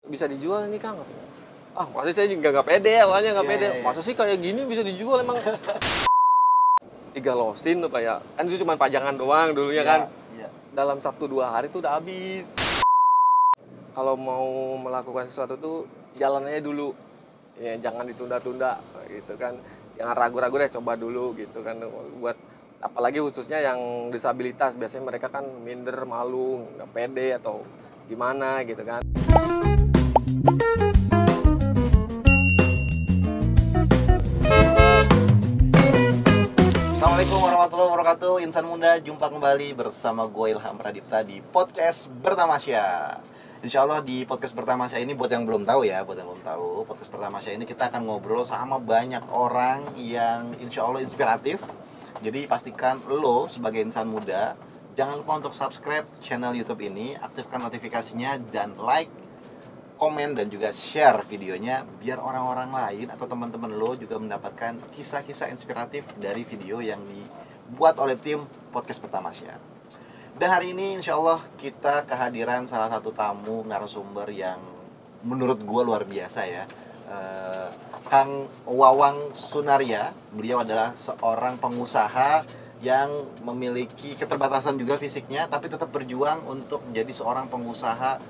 bisa dijual ini Kang. Ah, masa saya juga nggak pede awalnya nggak pede. Masa sih kayak gini bisa dijual emang? Digalosin tuh kayak, kan itu cuma pajangan doang dulunya kan. Dalam 1-2 hari tuh udah habis. Kalau mau melakukan sesuatu tuh jalannya dulu. Ya jangan ditunda-tunda gitu kan. Jangan ragu-ragu deh, coba dulu gitu kan. Buat apalagi khususnya yang disabilitas, biasanya mereka kan minder, malu, nggak pede atau gimana gitu kan. Assalamualaikum warahmatullahi wabarakatuh. Insan Muda, jumpa kembali bersama gue Ilham Pradipta di podcast Bertamasya. Insya Allah di podcast Bertamasya ini, buat yang belum tahu ya, podcast Bertamasya ini kita akan ngobrol sama banyak orang yang insya Allah inspiratif. Jadi pastikan lo sebagai insan muda, jangan lupa untuk subscribe channel YouTube ini, aktifkan notifikasinya, dan like, komen, dan juga share videonya biar orang-orang lain atau teman-teman lo juga mendapatkan kisah-kisah inspiratif dari video yang dibuat oleh tim podcast Bertamasya. Dan hari ini insya Allah kita kehadiran salah satu tamu narasumber yang menurut gue luar biasa ya, Kang Wawang Sunaria. Beliau adalah seorang pengusaha yang memiliki keterbatasan juga fisiknya, tapi tetap berjuang untuk menjadi seorang pengusaha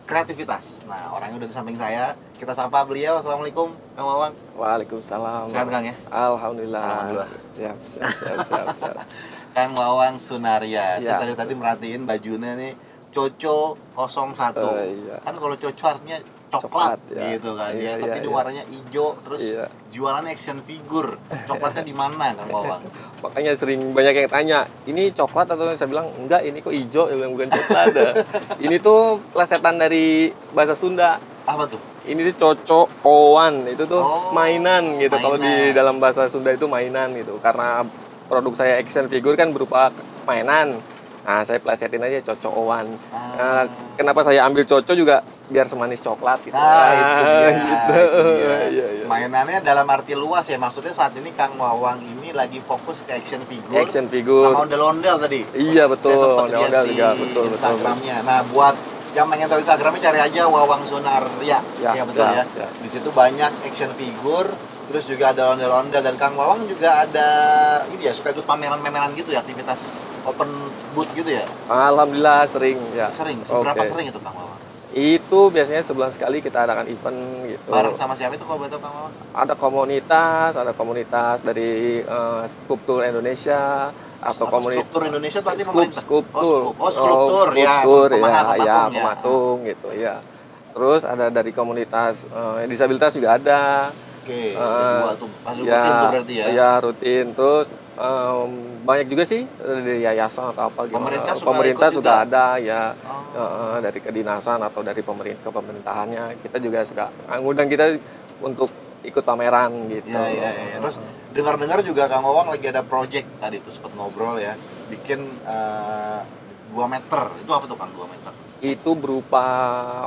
kreativitas. Nah, orangnya udah di samping saya. Kita sapa beliau. Assalamualaikum, Kang Wawang. Waalaikumsalam. Sehat, Kang ya? Alhamdulillah. Salaman dulu. Ya, siap. Kang Wawang Sunaria. Ya. Saya tadi merhatiin bajunya nih Coco 01. Iya. Kan kalau Coco artinya coklat ya. gitu kan Iya, ya. Tapi ini warnanya hijau, terus jualan action figure. Coklatnya di mana, Kang Wawang? Makanya sering banyak yang tanya, ini coklat atau saya bilang enggak, ini kok hijau, ya bilang bukan coklat. Ini tuh plesetan dari bahasa Sunda. Apa tuh? Ini tuh Coco Owan, itu tuh mainan gitu. Mainan. Kalau di dalam bahasa Sunda itu mainan gitu. Karena produk saya action figure kan berupa mainan. Nah, saya plesetin aja Coco Owan. Nah, kenapa saya ambil Coco juga biar semanis coklat gitu. Itu dia. Gitu. Iya. Mainannya dalam arti luas ya. Maksudnya saat ini Kang Wawang ini lagi fokus ke action figure. Action figure. Sama ondel-ondel tadi. Iya, betul. Saya sempat lihat Ondel-ondel di juga, betul. Instagramnya. Nah, buat yang pengen tahu Instagramnya, cari aja Wawang Sunaria. Ya, betul ya. Siap. Di situ banyak action figure. Terus juga ada ondel-ondel, dan Kang Wawang juga ada ini ya, suka ikut pameran-pameran gitu ya, aktivitas open booth gitu ya. Alhamdulillah sering ya. Sering. Seberapa sering itu Kang Wawang? Itu biasanya sebulan sekali kita adakan event gitu. Bareng sama siapa itu kalau boleh tahu Kang Wawang? Ada komunitas dari Skulptur Indonesia atau komunitas Skulptur Indonesia tadi Skulptur. Skulptur ya, pematung gitu ya. Terus ada dari komunitas disabilitas juga ada. Oke, dua tuh, rutin tuh berarti ya? Ya, rutin. Terus banyak juga sih dari yayasan atau apa gitu. Pemerintah suka ada ya, dari kedinasan atau dari pemerintahannya. Kita juga suka ngundang kita untuk ikut pameran gitu. Iya. Terus dengar-dengar juga Kang Wawang lagi ada project tadi tuh, sempat ngobrol ya, bikin 2 meter. Itu apa tuh Kang, 2 meter? Itu berupa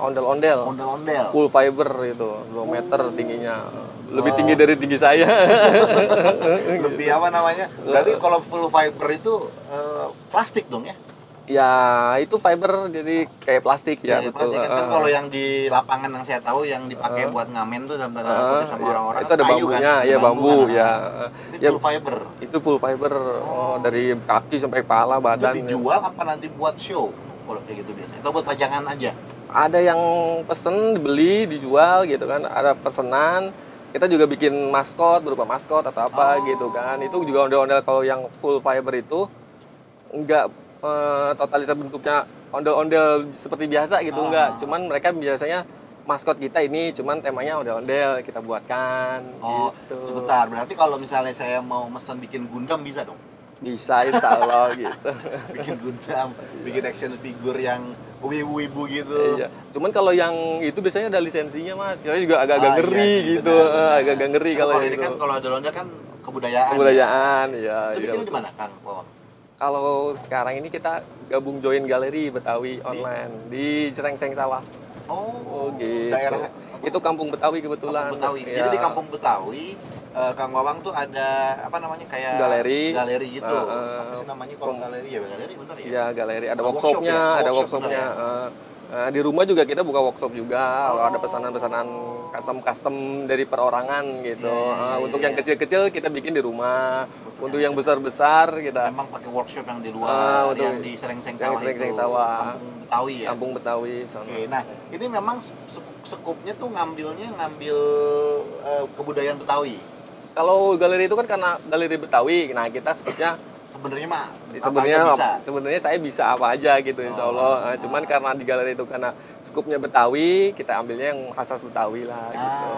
ondel-ondel. Full fiber itu, 2 meter tingginya. Lebih tinggi dari tinggi saya. Lebih apa namanya? Berarti kalau full fiber itu plastik dong ya? Ya, itu fiber jadi kayak plastik ya, betul. Plastik kan kalau yang di lapangan yang saya tahu yang dipakai buat ngamen tuh dalam tanda kutip sama orang-orang itu ada kayu bambunya, kan? ya bambu kan? ya. Ini full fiber. Itu full fiber, dari kaki sampai kepala badan. Itu dijual apa nanti buat show? Kalau kayak gitu biasanya, atau buat pajangan aja? Ada yang pesen, dibeli, dijual gitu kan. Ada pesanan. Kita juga bikin maskot, berupa maskot atau apa gitu kan. Itu juga ondel-ondel. Kalau yang full fiber itu enggak totalitas bentuknya ondel-ondel seperti biasa gitu, enggak. Cuman mereka biasanya maskot kita ini, cuman temanya ondel-ondel kita buatkan. Gitu. Sebentar, berarti kalau misalnya saya mau mesen bikin Gundam bisa dong? Bisa, insya Allah gitu. Bikin Gundam, bikin action figure yang wibu-wibu gitu. Iya. Cuman kalau yang itu biasanya ada lisensinya Mas. Kita juga agak-agak ngeri iya sih, gitu. Agak-agak ngeri kalau ini itu. kan kalau ondel-ondel kan kebudayaan. Kebudayaan, ya. Itu bikin di mana Kang Wawang? Kalau sekarang ini kita gabung join galeri Betawi online di Cerengseng Sawah. Oh gitu. Daerah itu Kampung Betawi kebetulan. Kampung Betawi. Ya. Jadi di Kampung Betawi Kang Wawang tuh ada apa namanya, kayak galeri gitu. Apa sih namanya kalau galeri ya? Galeri benar ya? Iya, galeri. Ada workshop workshopnya, ya? ada Workshop workshopnya. Di rumah juga kita buka workshop juga. Kalau ada pesanan-pesanan custom dari perorangan gitu. Untuk yang kecil-kecil kita bikin di rumah. Untuk yang besar-besar kita memang pakai workshop yang di luar, yang di Serengseng Sawah itu. Kampung Betawi ya. Kampung Betawi sana. Oke, nah ini memang sekupnya tuh ngambil kebudayaan Betawi. Kalau galeri itu kan karena galeri Betawi, nah kita sekupnya sebenarnya saya bisa apa aja gitu insya Allah. Cuman karena di galeri itu karena skupnya Betawi, kita ambilnya yang khas Betawi lah gitu.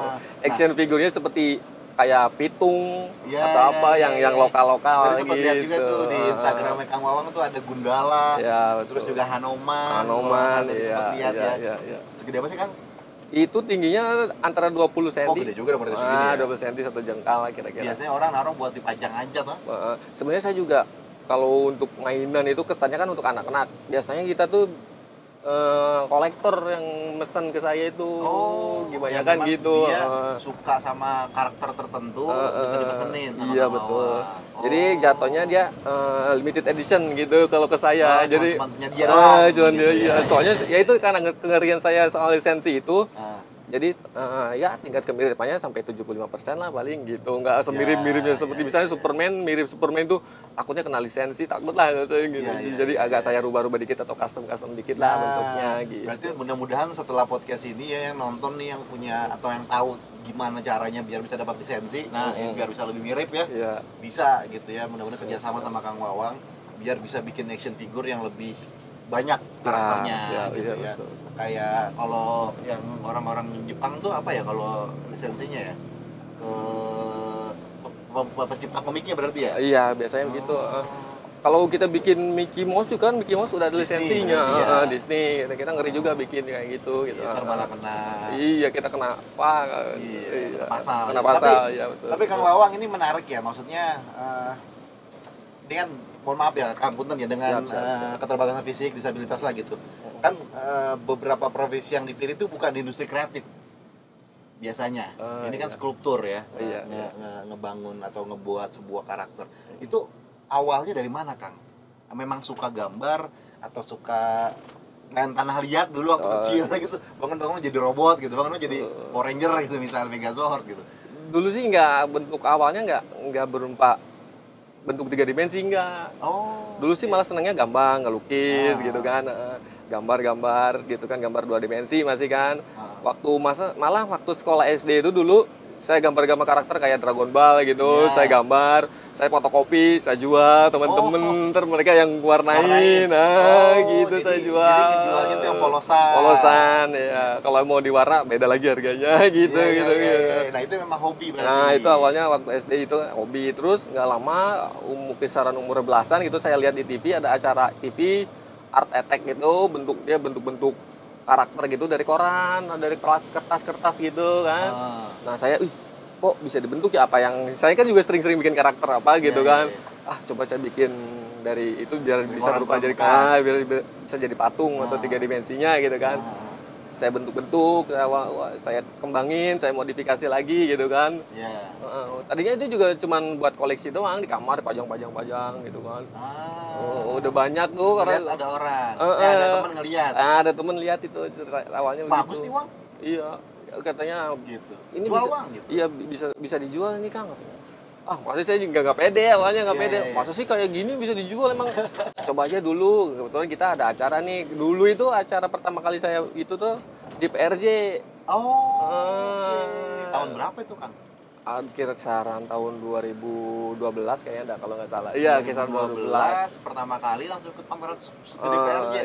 Action figurnya seperti kayak pitung yang lokal-lokal gitu. Sempat lihat juga tuh di Instagramnya Kang Wawang tuh ada Gundala, terus juga Hanoman, sempat lihat ya. Segede apa sih Kang? Itu tingginya antara 20 cm. Oh, gede juga berarti segini ya. 20 cm, 1 jengkal lah kira-kira. Biasanya orang naruh buat dipajang aja tuh. Sebenarnya saya juga kalau untuk mainan itu kesannya kan untuk anak-anak. Biasanya kita tuh kolektor yang mesen ke saya itu gimana kan gitu. Dia suka sama karakter tertentu, itu dipesenin sama betul. Jadi jatuhnya dia limited edition gitu kalau ke saya. Jadi cuma dia. Soalnya ya itu karena kengerian saya soal lisensi itu. Jadi ya tingkat kemiripannya sampai 75% lah paling gitu. Nggak semirip-miripnya seperti misalnya Superman, mirip Superman itu takutnya kena lisensi, takut lah saya gitu. Jadi agak saya rubah-rubah dikit atau custom dikit lah bentuknya gitu. Berarti mudah-mudahan setelah podcast ini ya yang nonton nih yang punya atau yang tahu gimana caranya biar bisa dapat lisensi, biar bisa lebih mirip ya. Bisa gitu ya. Mudah-mudahan kerjasama sama Kang Wawang biar bisa bikin action figure yang lebih banyak karakternya gitu ya. Betul. Kayak kalau yang orang-orang Jepang tuh apa ya kalau lisensinya ya ke pencipta komiknya berarti ya? Iya biasanya begitu. Kalau kita bikin Mickey Mouse juga kan Mickey Mouse udah ada lisensinya Disney. Kita ngeri juga bikin kayak gitu. Ntar malah kena. Iya kita kena apa? Pasal. Kena pasal. Betul. Tapi Kang Wawang ini menarik ya, maksudnya ini kan mohon maaf ya, Punten ya dengan keterbatasan fisik, disabilitas lah gitu. Kan beberapa profesi yang dipilih itu bukan di industri kreatif biasanya. Ini kan skulptur ya, ngebangun atau ngebuat sebuah karakter. Itu awalnya dari mana Kang? Memang suka gambar atau suka main tanah liat dulu waktu kecil gitu? Bangun-bangun jadi robot gitu, bangun jadi Power Ranger gitu misalnya, Megazord gitu. Dulu sih bentuk awalnya nggak berupa bentuk 3 dimensi enggak. Dulu sih malah senangnya gambar, ngelukis gitu kan. Gambar-gambar gitu kan, gambar 2 dimensi masih kan. Malah waktu sekolah SD itu dulu saya gambar-gambar karakter kayak Dragon Ball gitu, saya gambar, saya fotokopi, saya jual temen-temen, ntar mereka yang warnain, gitu saya jual. Jadi jualnya itu yang polosan. Polosan ya, kalau mau diwarna beda lagi harganya gitu. Nah itu memang hobi berarti. Nah itu awalnya waktu SD itu hobi, terus nggak lama kisaran umur belasan gitu saya lihat di TV ada acara TV Art Attack gitu, bentuk-bentuk karakter gitu dari koran, dari kertas gitu kan. Nah saya, kok bisa dibentuk ya apa yang saya kan juga sering-sering bikin karakter apa gitu kan. Coba saya bikin dari itu biar bisa berubah jadi biar bisa jadi patung atau 3 dimensinya gitu kan. Saya bentuk-bentuk, saya kembangin, saya modifikasi lagi gitu kan. Tadinya itu juga cuman buat koleksi doang, di kamar dipajang-pajang gitu kan. Udah banyak tuh karena ada orang. Ada temen ngeliat. Ada temen lihat itu awalnya bagus begitu. Nih Wang. Iya, katanya gitu. Ini jual bisa, Wang gitu. Iya bisa dijual nih Kang katanya. Maksudnya saya juga nggak pede awalnya nggak pede. Masa sih kayak gini bisa dijual emang? Coba aja dulu. Kebetulan kita ada acara nih. Dulu itu acara pertama kali saya itu tuh di PRJ. Tahun berapa itu Kang? Kisaran tahun 2012 kayaknya kalau nggak salah. Iya, kisaran 2012. Pertama kali langsung ke pameran di PRJ.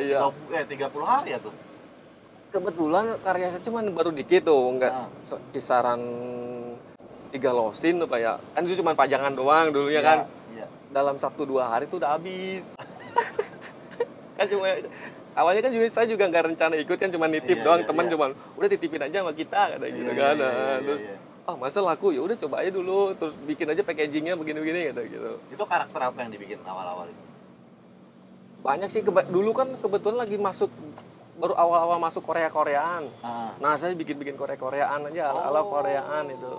30 hari ya tuh. Kebetulan karya saya cuma baru dikit tuh, nggak kisaran 3 losin tuh Pak ya. Kan itu cuma pajangan doang dulunya kan. Dalam 1-2 hari tuh udah habis. Kan cuma awalnya kan saya juga nggak rencana ikut kan, cuma nitip doang, teman cuma udah titipin aja sama kita kata gitu kan. Terus masa laku, ya udah coba aja dulu, terus bikin aja packagingnya begini-begini kata gitu. Itu karakter apa yang dibikin awal-awal itu? Banyak sih, dulu kan kebetulan lagi baru awal-awal masuk Korea-Koreaan. Nah saya bikin Korea-Koreaan aja, ala Koreaan itu.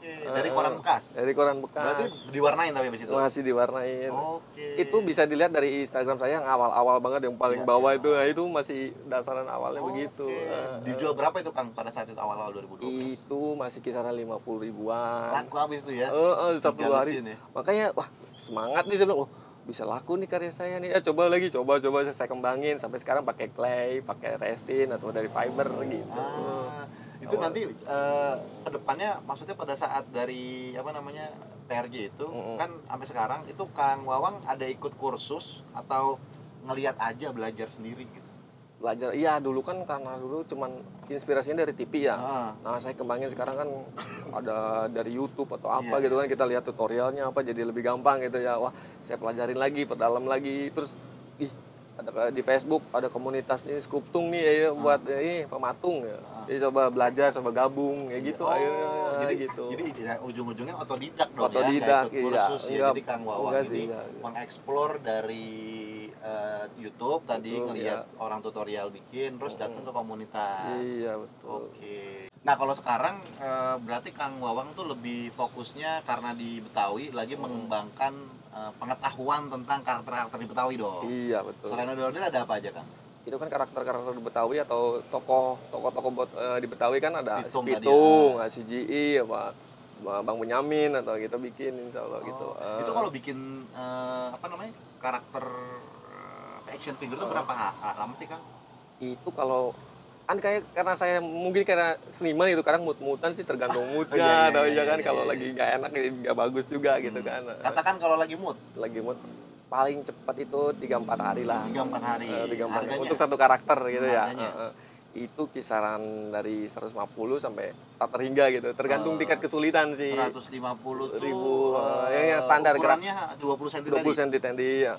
Dari koran bekas. Dari koran bekas. Berarti diwarnain tapi habis itu. Masih diwarnain. Oke. Itu bisa dilihat dari Instagram saya yang awal-awal banget, yang paling bawah itu. Nah, itu masih dasaran awalnya begitu. Dijual berapa itu Kang pada saat itu awal-awal 2012? Itu masih kisaran 50 ribuan. Laku habis itu ya. Satu hari. Ya. Makanya wah, semangat nih saya bilang, oh, bisa laku nih karya saya nih. Coba lagi, coba saya kembangin sampai sekarang pakai clay, pakai resin atau dari fiber gitu. Itu nanti kedepannya maksudnya pada saat dari apa namanya PRJ itu kan sampai sekarang itu Kang Wawang ada ikut kursus atau ngelihat aja belajar sendiri gitu? Belajar, iya dulu kan karena dulu cuman inspirasinya dari TV ya. Nah saya kembangin sekarang kan ada dari YouTube atau apa gitu kan, kita lihat tutorialnya apa jadi lebih gampang gitu ya. Wah saya pelajarin lagi, perdalam lagi, terus ada di Facebook ada komunitas ini Skuptung nih ya, buat ini pematung ya. Jadi coba belajar, coba gabung kayak gitu akhirnya gitu. Jadi ya, ujung-ujungnya otodidak dong otodidak, ya, kursus ya. Jadi Kang Wawang ini mengeksplor dari YouTube tadi ngelihat orang tutorial bikin, terus datang ke komunitas. Iya betul. Oke. Nah kalau sekarang berarti Kang Wawang tuh lebih fokusnya karena di Betawi lagi mengembangkan pengetahuan tentang karakter-karakter di Betawi dong. Iya betul. Selain order ada apa aja Kang? Itu kan karakter-karakter di Betawi atau tokoh-tokoh di Betawi kan ada Pitung, si CGI, apa Bang Benyamin atau kita bikin insya Allah gitu. Itu kalau bikin apa namanya karakter action figure itu berapa lama sih Kang? Itu kalau kan karena saya mungkin karena seniman itu kadang mood-moodan sih, tergantung moodnya atau ya kan kalau lagi nggak enak nggak bagus juga gitu kan. Katakan kalau lagi mood paling cepat itu 3-4 hari lah. 3-4 hari. 3-4 hari untuk satu karakter gitu ya. Itu kisaran dari 150 sampai tak terhingga gitu, tergantung tingkat kesulitan sih. 150 ribu yang standar ukurannya 20 cm 20 cm tadi ya.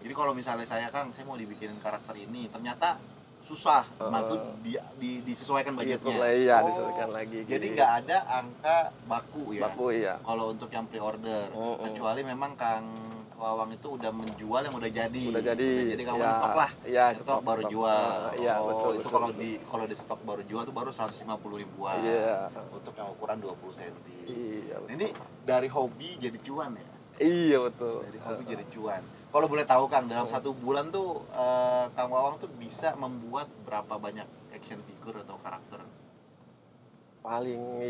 Jadi kalau misalnya saya Kang, saya mau dibikinin karakter ini, ternyata susah, itu disesuaikan budgetnya. Iya, disesuaikan lagi. Jadi nggak ada angka baku ya. Baku iya. Kalau untuk yang pre-order, kecuali memang Kang Wawang itu udah menjual yang udah jadi. Jadi kamu stok lah. Iya, stok baru jual. Iya, betul. Itu kalau di stok baru jual tuh baru 150 ribuan. Iya. Untuk yang ukuran 20 cm. Iya, betul. Ini dari hobi jadi cuan ya. Iya, betul. Dari hobi jadi cuan. Kalau boleh tahu Kang, dalam 1 bulan tuh Kang Wawang tuh bisa membuat berapa banyak action figure atau karakter? Paling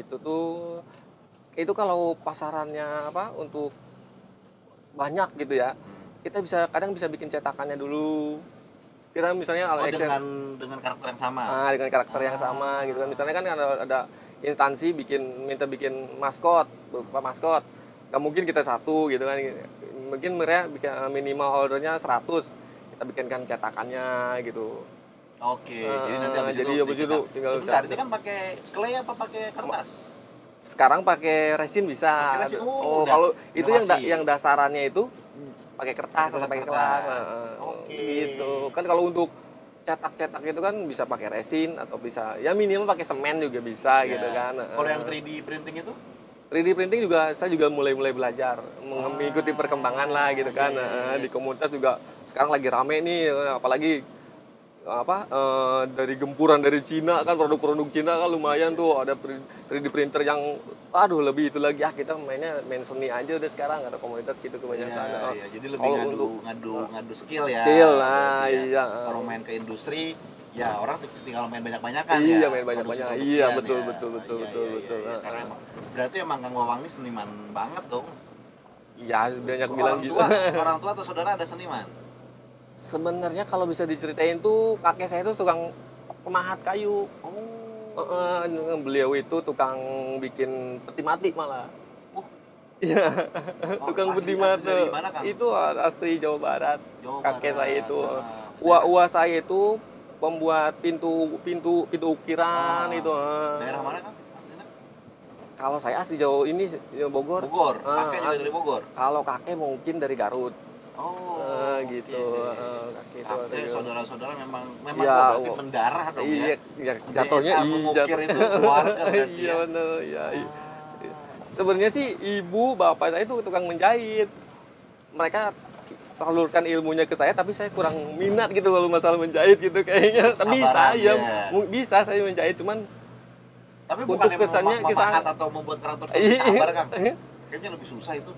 itu kalau pasarannya apa untuk banyak gitu ya, kita kadang bisa bikin cetakannya dulu. Kita misalnya dengan karakter yang sama. Dengan karakter yang sama gitu kan. Misalnya kan ada instansi minta bikin maskot, berupa maskot. Gak mungkin kita satu gitu kan. Mungkin mereka bikin minimal ordernya 100. Kita bikinkan cetakannya gitu. Oke, jadi nanti habis itu tinggal sebentar, itu kan pakai clay apa pakai kertas? Sekarang pakai resin bisa. Kalau itu yang dasarannya itu pakai kertas atau pakai kelas. Gitu. Kan kalau untuk cetak itu kan bisa pakai resin atau bisa ya minimal pakai semen juga bisa gitu kan. Kalau yang 3D printing itu? 3D printing juga saya juga mulai belajar mengikuti perkembangan lah gitu kan. Di komunitas juga sekarang lagi rame nih, apalagi dari gempuran dari Cina kan, produk-produk Cina kan lumayan tuh, ada 3D printer yang lebih itu lagi, kita main seni aja udah sekarang, ada komunitas gitu kebanyakan. Jadi lebih ngadu skill ya. Skill lah, iya. Kalau main ke industri ya orang tinggal main banyak-banyakan ya. Iya, main banyak-banyak. Iya, betul. Karena berarti emang Kang Wawang ini seniman banget dong. Iya, banyak bilang gitu. Orang tua atau saudara ada seniman? Sebenarnya kalau bisa diceritain tuh kakek saya tuh tukang pemahat kayu. Beliau itu tukang bikin peti mati malah. Iya, tukang peti mati. Itu asli Jawa Barat. Kakek saya itu. Uwa saya itu pembuat pintu ukiran itu. Daerah mana Kang aslinya? Kalau saya asli Jawa ini Bogor. Kakek juga dari Bogor. Kalau kakek mungkin dari Garut. Gitu. Kakek saudara-saudara memang berarti mendarah dong ya. Iya, jatuhnya mengukir itu keluarga berarti. Iya benar, iya. Sebenarnya sih ibu bapak saya itu tukang menjahit. Mereka salurkan ilmunya ke saya, tapi saya kurang minat gitu kalau masalah menjahit gitu kayaknya. Tapi bisa saya menjahit, cuman Tapi bukan yang memahat atau membuat karakter sabar, Kang. Kayaknya lebih susah itu.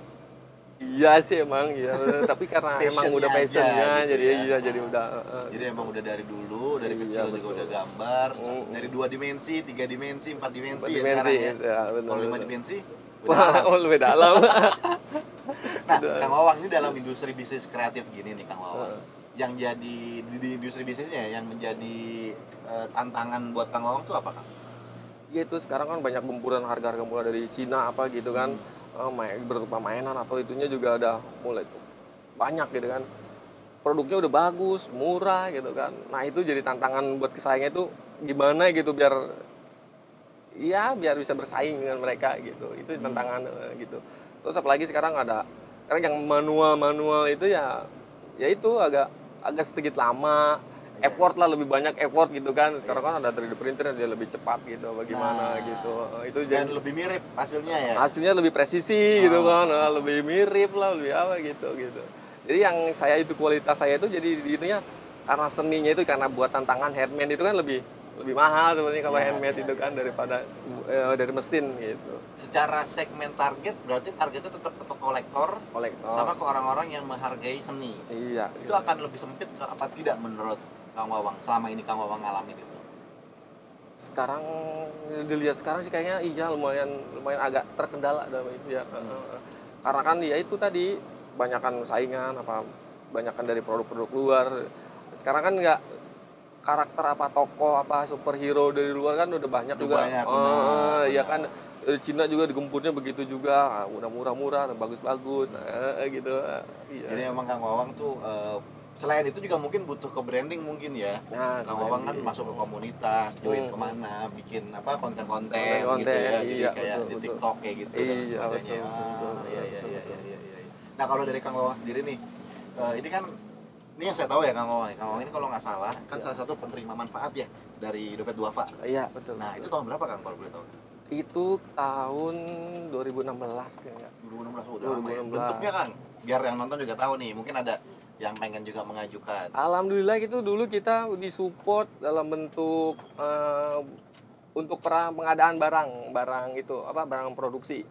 Iya sih emang, iya. Tapi karena emang udah passionnya, gitu jadi ya. iya jadi udah. Jadi emang udah dari dulu, dari kecil juga udah gambar, dari 2 dimensi, 3 dimensi, 4 dimensi, 4 dimensi ya sekarang ya. Kalau 5 dimensi, lebih dalam. Nah, Kang Wawang ini dalam industri bisnis kreatif gini nih, Kang Wawang. Yang jadi di industri bisnisnya yang menjadi tantangan buat Kang Wawang tuh apa, Kang? Ya itu sekarang kan banyak gempuran harga-harga murah dari Cina apa gitu kan. Berupa mainan atau itunya juga ada mulai banyak gitu kan. Produknya udah bagus, murah gitu kan. Nah, itu jadi tantangan buat pesaingnya itu gimana gitu biar bisa bersaing dengan mereka gitu. Itu tantangan gitu. Terus apalagi sekarang yang manual itu ya itu agak sedikit lama. Effort lah, lebih banyak effort gitu kan. Sekarang kan ada 3D printer dia lebih cepat gitu bagaimana gitu. Itu dan lebih mirip hasilnya ya. Hasilnya lebih presisi gitu kan. Lebih mirip lah, lebih apa gitu. Jadi yang kualitas saya itu jadi itunya karena seninya itu, karena buat tantangan handmade itu kan lebih mahal sebenarnya kalau handmade itu kan daripada dari mesin gitu. Secara segmen target berarti targetnya tetap ke kolektor sama ke orang-orang yang menghargai seni. Iya. Itu akan lebih sempit apa tidak menurut Kang Wawang selama ini Kang Wawang ngalamin itu? Sekarang dilihat sekarang sih kayaknya iya lumayan agak terkendala dalam itu ya. Karena kan ya itu tadi banyakan saingan banyakan dari produk-produk luar. Sekarang kan nggak karakter tokoh superhero dari luar kan udah banyak juga. Iya kan, Cina juga digempurnya begitu juga, udah murah-murah, bagus-bagus, gitu. Iya. Jadi emang Kang Wawang tuh selain itu juga mungkin butuh ke branding mungkin ya. Kang Wawang kan masuk ke komunitas, join kemana, bikin konten-konten gitu ya. Jadi kayak di TikTok kayak gitu dan sebagainya. Iya. Nah, kalau dari Kang Wawang sendiri nih, ini yang saya tahu ya Kang Wawang ini kalau nggak salah kan salah satu penerima manfaat ya dari Dompet Duafa. Iya, betul. Nah, itu tahun berapa Kang kalau boleh tahu? Itu tahun 2016 kayaknya. 2016. Bentuknya Kang, biar yang nonton juga tahu nih, mungkin ada yang pengen juga mengajukan. Alhamdulillah itu dulu kita disupport dalam bentuk untuk pengadaan barang itu barang produksi.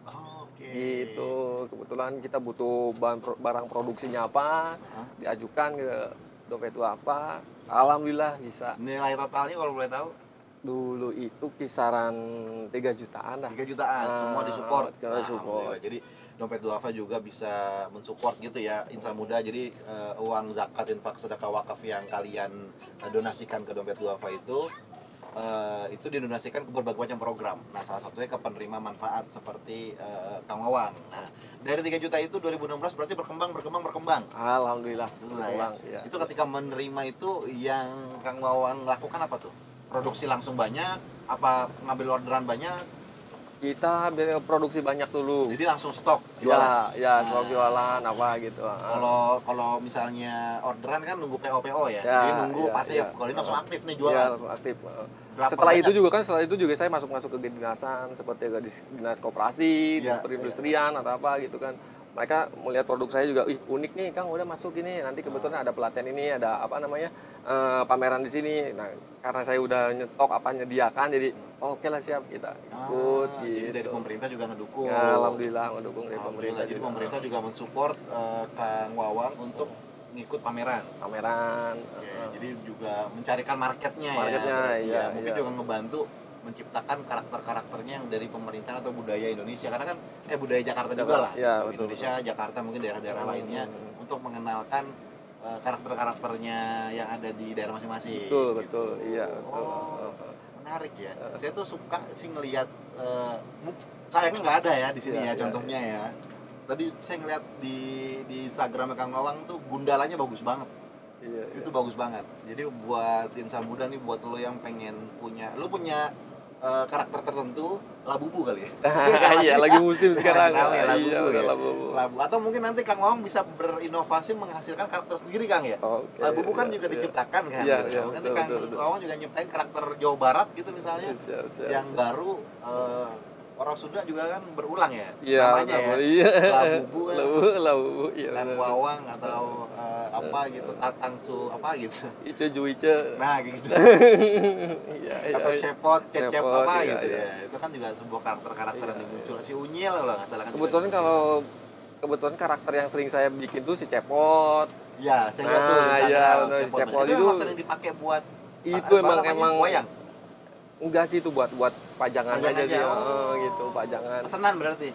Gitu. Kebetulan kita butuh barang produksinya diajukan ke Dompet Duafa. Alhamdulillah bisa. Nilai totalnya kalau boleh tahu? Dulu itu kisaran 3 jutaan lah. 3 jutaan, semua disupport. Support. Jadi Dompet Duafa juga bisa mensupport gitu ya insan muda. Jadi uang zakat, infak, sedekah, wakaf yang kalian donasikan ke Dompet Duafa itu didonasikan ke berbagai macam program. Nah, salah satunya ke penerima manfaat seperti Kang Wawang. Nah, dari 3 juta itu 2016 berarti berkembang. Alhamdulillah berkembang. Ya. Itu ketika menerima itu yang Kang Wawang lakukan apa tuh? Produksi langsung banyak, apa ngambil orderan banyak? Kita produksi banyak dulu. Jadi langsung stok jualan. Ya, stok jualan gitu. Kalau misalnya orderan kan nunggu PO ya. Jadi nunggu pasif. Kalau ini langsung aktif nih jualan. Iya, langsung aktif. Setelah itu juga saya masuk ke kedinasan seperti ke dinas koperasi, dinas perindustrian atau apa gitu kan. Mereka melihat produk saya juga, unik nih Kang, udah masuk ini. Nanti kebetulan ada pelatihan ini, ada pameran di sini. Nah, karena saya udah nyediakan, jadi oke lah siap kita ikut. Gitu. Jadi dari pemerintah juga ngedukung. Ya, alhamdulillah ngedukung dari pemerintah. Jadi pemerintah juga mensupport Kang Wawang untuk ngikut pameran. Jadi juga mencarikan marketnya ya. Mungkin juga ngebantu menciptakan karakter-karakternya yang dari pemerintahan atau budaya Indonesia, karena kan budaya Jakarta juga lah. Indonesia, Jakarta, mungkin daerah-daerah lainnya untuk mengenalkan karakter-karakternya yang ada di daerah masing-masing. Betul. Iya. Menarik ya. Saya tuh suka sih ngelihat sayangnya nggak ada ya di sini contohnya ya. Tadi saya ngeliat di Instagram Kang Wawang tuh gundalanya bagus banget. Itu bagus banget. Jadi buat insan muda nih, buat lo yang pengen punya karakter tertentu, Labubu kali ya. Iya, lagi musim sekarang. Labubu. Atau mungkin nanti Kang Wawang bisa berinovasi menghasilkan karakter sendiri Kang ya. Labubu kan juga diciptakan kan. Nanti Kang Wawang juga nyiptain karakter Jawa Barat gitu misalnya. Yang baru orang Sunda juga kan berulang ya namanya ya. Labubu kan. Labubu. Kang Wawang atau apa gitu, tatang su apa gitu. Ice Juice. Nah gitu. Iya, Atau cepot, cecep Cepot, apa iya, gitu iya. ya. Itu kan juga sebuah karakter-karakter Iya, yang muncul. Si Unyil kalau nggak salah kan. Kebetulan karakter yang sering saya bikin tuh si Cepot. Ya, saya lihat tuh di Nah, iya, Instagram. bener, si Cepot Itu itu emang sering dipakai buat itu apa namanya, emang wayang. enggak sih, itu buat pajangan Pajang aja sih, Oh. gitu, pajangan. Pesanan berarti.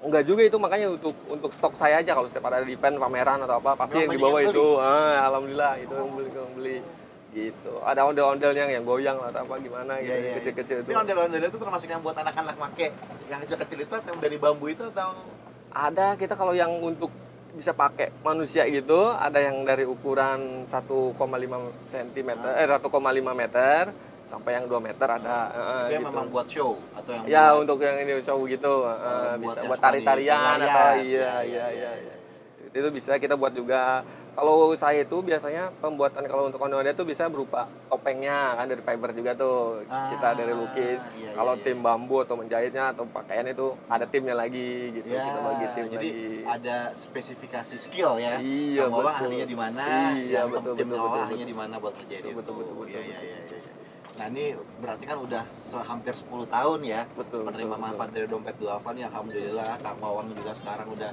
Enggak juga itu, makanya untuk stok saya aja kalau setiap ada event pameran atau apa pasti yang Memang dibawa banyak yang itu. Alhamdulillah itu yang beli gitu. Ada ondel-ondel yang goyang lah atau apa gimana gitu, Iya. kecil-kecil itu. Tapi ondel-ondel itu termasuk yang buat anak-anak make. Yang kecil-kecil itu yang dari bambu itu atau Ada kita kalau yang untuk bisa pakai manusia gitu, ada yang dari ukuran 1,5 cm, 1,5 meter sampai yang 2 meter ada. itu yang gitu. memang buat show atau yang Ya buat untuk yang ini show gitu, buat bisa yang buat suka tari-tarian di atau layar. iya. Itu bisa kita buat juga. Kalau saya itu biasanya pembuatan kalau untuk ondel-ondel itu bisa berupa topengnya kan dari fiber juga tuh. Kita dari lukis. Kalau tim bambu atau menjahitnya atau pakaian itu ada timnya lagi gitu. Ya, Kita bagi tim jadi lagi. ada spesifikasi skill ya. Iya, Kang Wawang betul. ahlinya di mana? Iya, yang betul, tim betul, Kang Wawang betul, ahlinya di mana buat kerjain itu. Betul. Iya. Nah, ini berarti kan udah hampir 10 tahun ya Betul, menerima betul, manfaat dari dompet duafa nih. Alhamdulillah Kang Wawang juga sekarang udah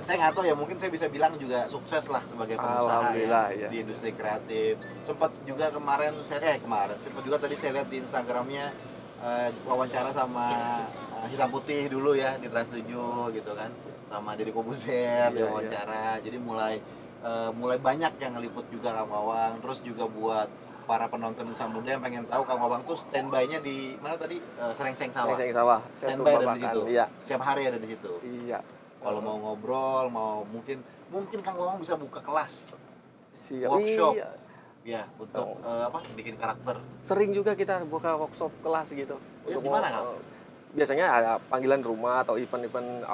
saya nggak tahu ya, mungkin saya bisa bilang juga sukses lah sebagai pengusaha Alhamdulillah, ya, ya. di industri kreatif. Sempat juga kemarin sempat juga tadi saya lihat di Instagramnya wawancara sama Hitam Putih dulu ya di Trans 7 gitu kan, sama Deddy Kobuzer di Iya. wawancara. Jadi mulai banyak yang ngeliput juga Kang Wawang. Terus juga buat para penonton Insan Muda yang pengen tahu Kang Wawang tuh standby-nya di mana tadi? Serengseng Sawah. Serengseng Sawah. Standby ada di situ. Iya. Setiap hari ada di situ. Iya. Kalau mau ngobrol, mau mungkin Kang Wawang bisa buka kelas Siap. workshop. Iya. Ya, untuk bikin karakter. Sering juga kita buka workshop kelas gitu. Ya, Untuk gimana, Kang? biasanya ada panggilan rumah atau event-event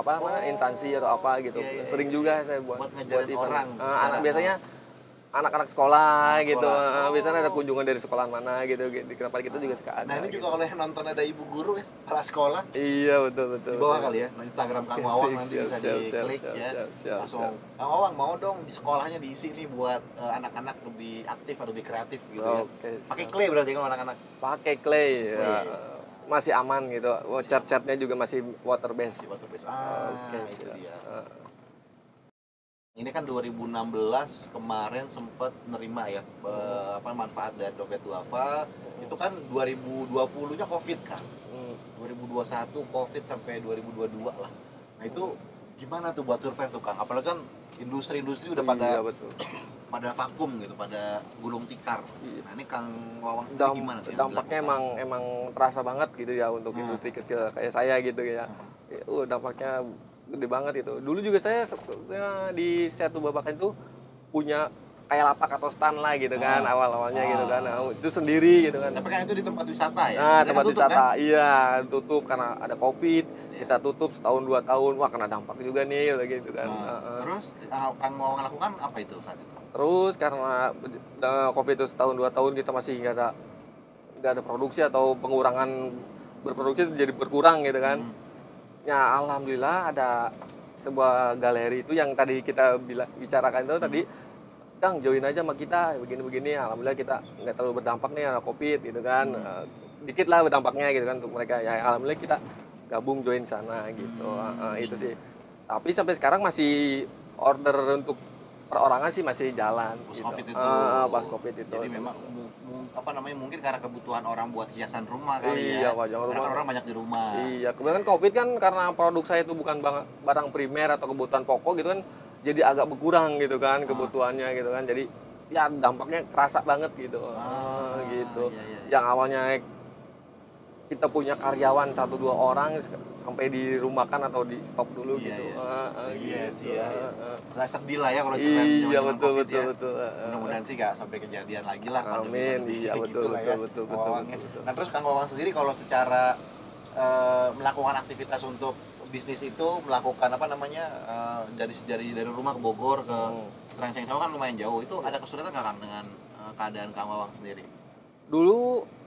instansi atau apa gitu. Iya. Sering juga saya buat ngajarin event. orang. Biasanya anak-anak sekolah gitu. Sekolah. Biasanya ada kunjungan dari sekolah mana gitu. Di Kenapa kita juga suka ada. Nah, ini gitu. juga kalau yang nonton ada ibu guru ya, para sekolah. Iya, betul. Di bawah kali ya, nah, Instagram Kang Wawang nanti bisa diklik ya. Langsung, Kang Wawang mau dong di sekolahnya diisi nih buat anak-anak lebih aktif atau lebih kreatif gitu ya. Pakai clay berarti kan anak-anak. Pakai clay. Ya. Masih aman gitu. Cat-catnya juga masih water based. Itu dia. Ini kan 2016 kemarin sempat nerima ya manfaat dari dompet duafa. Itu kan 2020-nya Covid kan. 2021 Covid sampai 2022 lah. Nah, itu gimana tuh buat survive tuh Kang? Apalagi kan industri-industri udah pada vakum gitu, pada gulung tikar. Nah, ini Kang Wawang sendiri gimana tuh? Dampaknya emang terasa banget gitu ya untuk industri kecil kayak saya gitu ya. Dampaknya gede banget itu. Dulu juga saya di Setu Babakan itu punya kayak lapak atau stand lah gitu kan, awal-awalnya gitu kan. Itu sendiri gitu kan. Tapi kan itu di tempat wisata ya? Nah, tempat wisata. Kan? Iya, tutup karena ada Covid. Kita tutup setahun 2 tahun. Wah, kena dampak juga nih gitu kan. Terus Kang Wawang lakukan apa itu saat itu? Terus karena Covid itu setahun 2 tahun kita masih nggak ada produksi atau pengurangan berproduksi jadi berkurang gitu kan. Ya alhamdulillah ada sebuah galeri itu yang tadi kita bicarakan itu tadi, Kang join aja sama kita begini-begini. Alhamdulillah kita nggak terlalu berdampak nih ada Covid gitu kan. Dikit lah berdampaknya gitu kan untuk mereka. Ya alhamdulillah kita gabung join sana gitu. Itu sih. Tapi sampai sekarang masih order untuk perorangan sih masih jalan pas gitu. Covid itu. Pas Covid itu. Jadi memang mungkin karena kebutuhan orang buat hiasan rumah kali ya. Iya, karena kan orang banyak di rumah. Iya, kemudian Covid kan karena produk saya itu bukan barang primer atau kebutuhan pokok gitu kan, jadi agak berkurang gitu kan kebutuhannya gitu kan. Jadi ya dampaknya kerasa banget gitu. Gitu. Iya. Yang awalnya kita punya karyawan 1-2 orang sampai dirumahkan atau di stop dulu gitu. Iya gitu. sih ya. Saya sedih lah ya kalau ceritain Iya, betul. Mudah-mudahan sih nggak sampai kejadian lagi lah. Amin. Iya, betul. Nah, terus Kang Wawang sendiri kalau secara melakukan aktivitas untuk bisnis itu melakukan dari rumah ke Bogor ke Serengseng Sawah kan lumayan jauh. Itu ada kesulitan nggak Kang dengan keadaan Kang Wawang sendiri? Dulu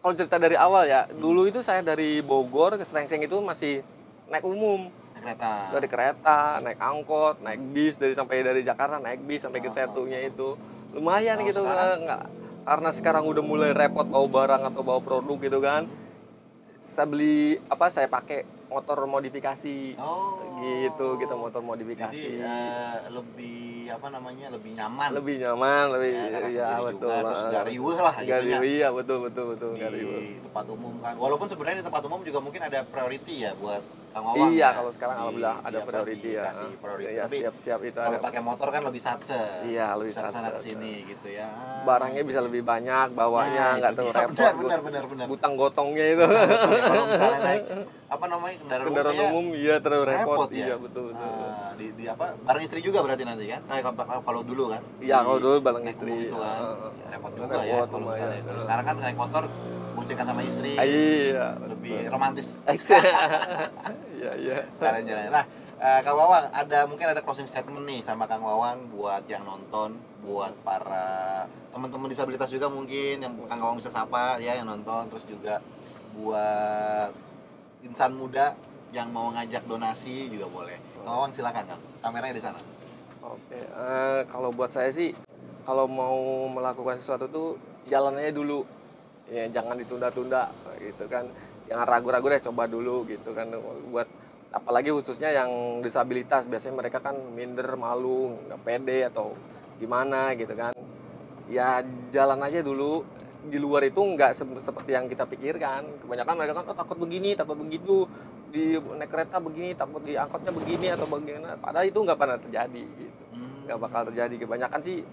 kalau cerita dari awal ya, dulu itu saya dari Bogor ke Serengseng itu masih naik umum. kereta. Dari kereta, naik angkot, naik bis dari Jakarta naik bis sampai ke Setunya itu. Lumayan gitu nggak, karena sekarang udah mulai repot bawa barang atau bawa produk gitu kan. Saya pakai motor modifikasi. Gitu motor modifikasi. Jadi lebih nyaman. Lebih nyaman, Ya betul. Juga, terus nggak riweuh lah gitu ya. Iya, betul Di tempat umum kan. Walaupun sebenarnya di tempat umum juga mungkin ada priority ya buat Kang Wawang. Iya, kalau sekarang alhamdulillah ada priority ya. Iya, tapi siap itu kalau pakai motor kan lebih satse. Iya, lebih satse. Sana kesini gitu ya. Barangnya bisa lebih banyak, bawanya nggak terlalu repot. Benar. Butang gotongnya itu. Kalau misalnya naik kendaraan umum, iya terlalu repot. Ya? Iya, betul. Bareng istri juga berarti nanti kan? Kalau dulu kan? Iya, kalau dulu bareng istri. Gitu kan. Repot juga ya kalau misalnya. Kalau sekarang kan naik motor boncengan sama istri. Iya. Lebih romantis. Iya. Sekarang jalan. Nah, Kang Wawang mungkin ada closing statement nih sama Kang Wawang buat yang nonton, buat para teman-teman disabilitas juga mungkin yang Kang Wawang bisa sapa ya yang nonton, terus juga buat insan muda yang mau ngajak donasi juga boleh. Kang Wawang silakan Kang, kameranya di sana. Oke, kalau buat saya sih, kalau mau melakukan sesuatu tuh jalannya dulu, ya jangan ditunda-tunda gitu kan, jangan ragu-ragu deh, coba dulu gitu kan. Buat apalagi khususnya yang disabilitas, biasanya mereka kan minder, malu, nggak pede atau gimana gitu kan. Ya jalan aja dulu. Di luar itu nggak seperti yang kita pikirkan. Kebanyakan mereka kan takut begini, takut begitu, di naik kereta begini, takut di angkotnya begini atau bagaimana. Padahal itu nggak pernah terjadi gitu. Nggak bakal terjadi. Kebanyakan sih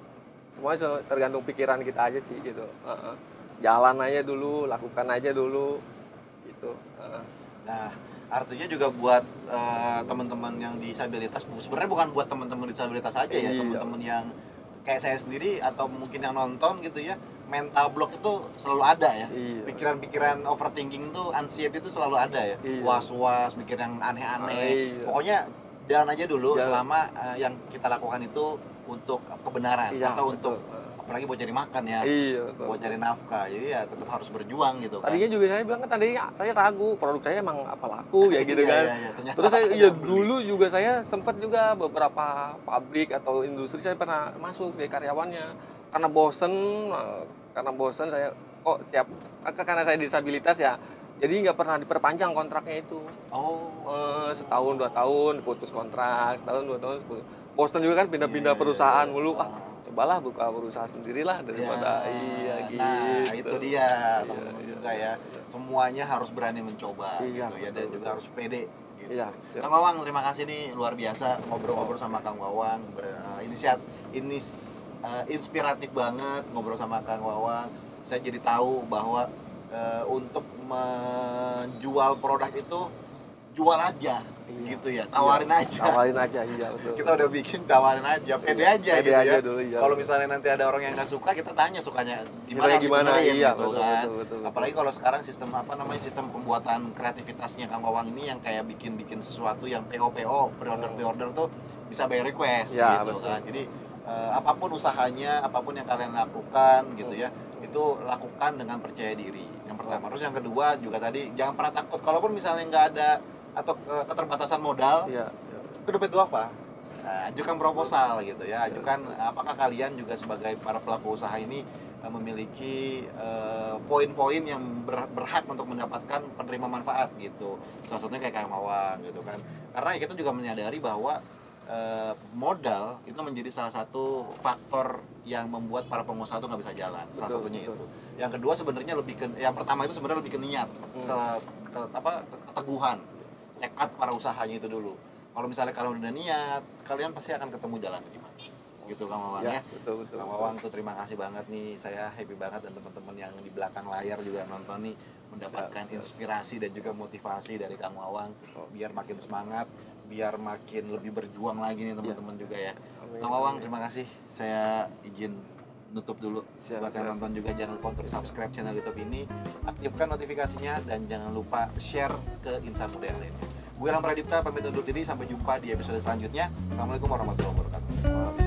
semuanya tergantung pikiran kita aja sih gitu. Jalan aja dulu, lakukan aja dulu gitu. Nah, artinya juga buat teman-teman yang disabilitas, sebenarnya bukan buat teman-teman disabilitas aja ya, teman-teman yang kayak saya sendiri atau mungkin yang nonton gitu ya, mental block itu selalu ada ya. Pikiran-pikiran overthinking tuh, anxiety itu selalu ada ya. Was-was, mikir yang aneh-aneh. Pokoknya jalan aja dulu selama yang kita lakukan itu untuk kebenaran atau untuk apalagi buat cari makan ya. Buat cari nafkah. Jadi ya tetap harus berjuang gitu kan. Tadinya juga saya bilang kan tadinya saya ragu, produk saya emang apa laku ya gitu kan. Terus saya dulu juga saya sempat juga beberapa pabrik atau industri saya pernah masuk jadi karyawannya. Karena bosen saya karena saya disabilitas ya, jadi nggak pernah diperpanjang kontraknya itu. Setahun 2 tahun putus kontrak, setahun 2 tahun bosen juga kan pindah-pindah perusahaan mulu. Cobalah buka perusahaan sendirilah daripada gitu. Nah itu dia teman-teman juga ya, semuanya harus berani mencoba gitu ya, dan juga harus pede gitu. Kang Wawang terima kasih nih, luar biasa ngobrol-ngobrol sama Kang Wawang, inspiratif banget ngobrol sama Kang Wawang. Saya jadi tahu bahwa untuk menjual produk itu jual aja gitu ya, tawarin aja, betul. Kita udah bikin tawarin aja, pede aja gitu ya. Kalau misalnya nanti ada orang yang nggak suka, kita tanya sukanya gimana, gitu kan. Betul. Apalagi kalau sekarang sistem sistem pembuatan kreativitasnya Kang Wawang ini yang kayak bikin sesuatu yang PO pre-order tuh bisa by request gitu kan. Jadi apapun usahanya, apapun yang kalian lakukan gitu ya, itu lakukan dengan percaya diri yang pertama. Terus yang kedua juga tadi, jangan pernah takut kalaupun misalnya nggak ada atau keterbatasan modal, ke Dompet Duafa, ajukan proposal gitu ya, ajukan apakah kalian juga sebagai para pelaku usaha ini memiliki poin-poin yang berhak untuk mendapatkan penerima manfaat gitu. Salah satunya kayak Kang Wawang gitu kan. Karena kita juga menyadari bahwa modal itu menjadi salah satu faktor yang membuat para pengusaha itu nggak bisa jalan. Salah satunya itu. Yang kedua sebenarnya yang pertama itu sebenarnya lebih ke niat, keteguhan, tekad para usahanya itu dulu. Kalau misalnya kalian udah niat, kalian pasti akan ketemu jalan gimana. Gitu Kang Wawang ya. Betul. Kang Wawang tuh terima kasih banget nih, saya happy banget dan teman-teman yang di belakang layar juga nonton nih mendapatkan inspirasi dan juga motivasi dari Kang Wawang biar makin semangat, biar makin lebih berjuang lagi nih teman-teman juga ya. Kang Wawang terima kasih. Saya izin nutup dulu. Buat yang nonton juga jangan lupa untuk subscribe channel YouTube ini, aktifkan notifikasinya dan jangan lupa share ke insan muda yang lainnya. Gue Ilham Pradipta pamit undur diri, sampai jumpa di episode selanjutnya. Assalamualaikum warahmatullahi wabarakatuh.